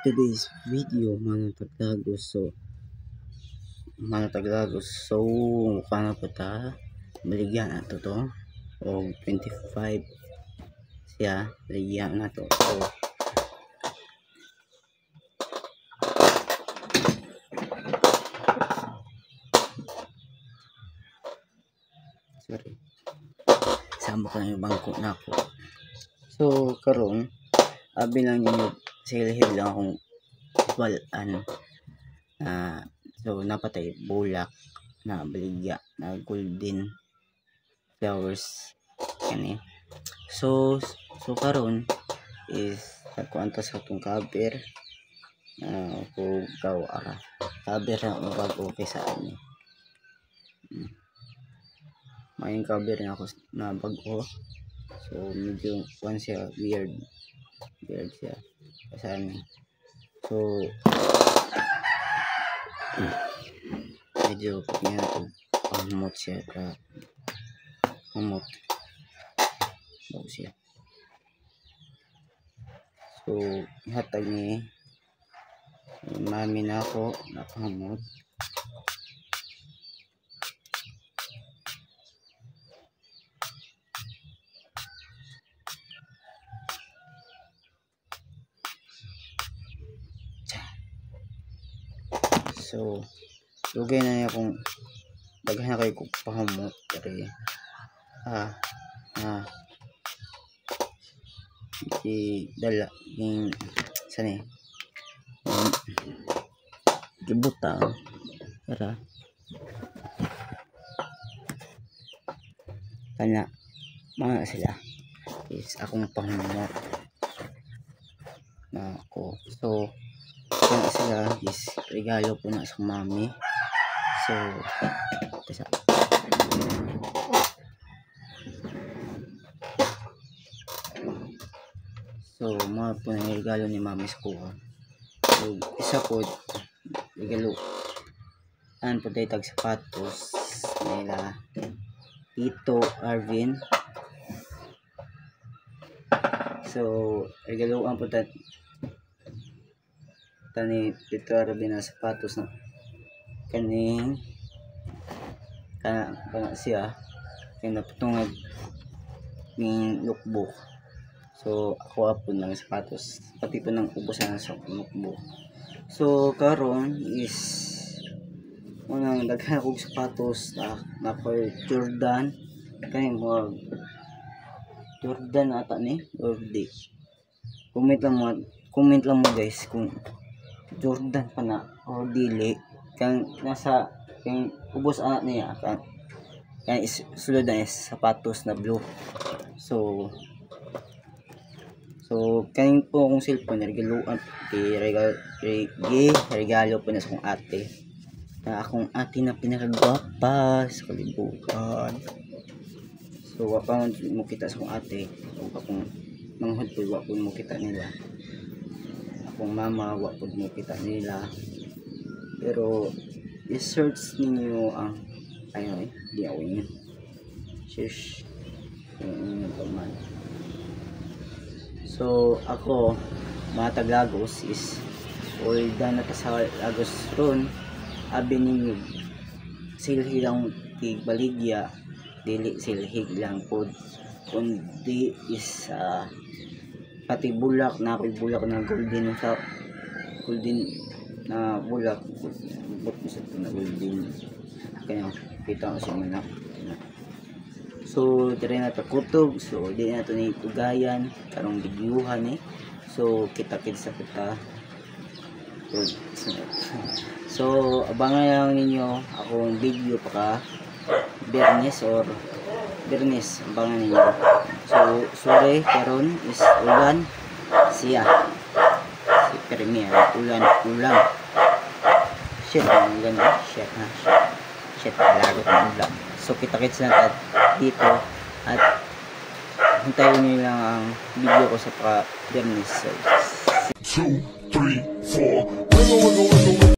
today's video, mga taglagos. So paano po ta baligyan na to o 25 siya baligyan na to. So sorry, sama ko na yung bangko na ako. So karon abi lang yung silhid lang akong walan. So napatay bulak na baligya na golden flowers kani. So karon is nagkuantas sa itong cover kung gawa cover na bago kay sa ani. May cover na ako na bago. So medyo one siya weird siya kasi so medyo yan ito pamot siya pamot daw siya. So hatag ni mami na ako na pamot. So lugay na niya kung daghan na kayo kung pahamot pero dala yung sani gibutang para kana mga sila is akong pahamot na ako. So kana sila is regalo po na sa mami. So mga po na regalo ni mami sa kuha. So isa po regalo po tayo tag sapatos nila Tito Arvin. So regaloan po tayo tani Tito Arvin na sapatos na kaning kana siya kay napatungag ning lookbook. So ako po ng sapatos pati po ng ubusan sa lookbook. So karon is unang daghan kog sapatos na Jordan kaning mga Jordan ata ni or di. Comment lang mo guys kung Jordan pa na or dili kang nasa kang ubos niya kan sulod na is sapatos na blue. So kaning po akong cellphone regaluan regalo po na sa akong ate na pinakagwapa sa kalibutan. So wapa mo kita sa akong ate o akong manghod po wapa mo kita nila, akong mama wapa mo kita nila. Pero i-search ninyo ang di ako yun search yung paman. So ako mga taglagos is olda na sa Lagos ron abi ninyo silhig lang tig baligya dili silhig lang pod kundi is pati bulak na ako'y bulak na golden na bulak bot sa na golden kaya kita ko siya manak. So dire na ta kutob. So di na to ni tugayan karong bidyuhan so kita-kit sa kita. So abangan lang ninyo akong video paka Bernes abangan ninyo. So sorry karon is ulan siya si Premier ulan shit ang ganda shit lagot ng ulan. So kita-kits lang dito at hintayin nyo lang ang video ko sa Bernes. So 2, 3, 4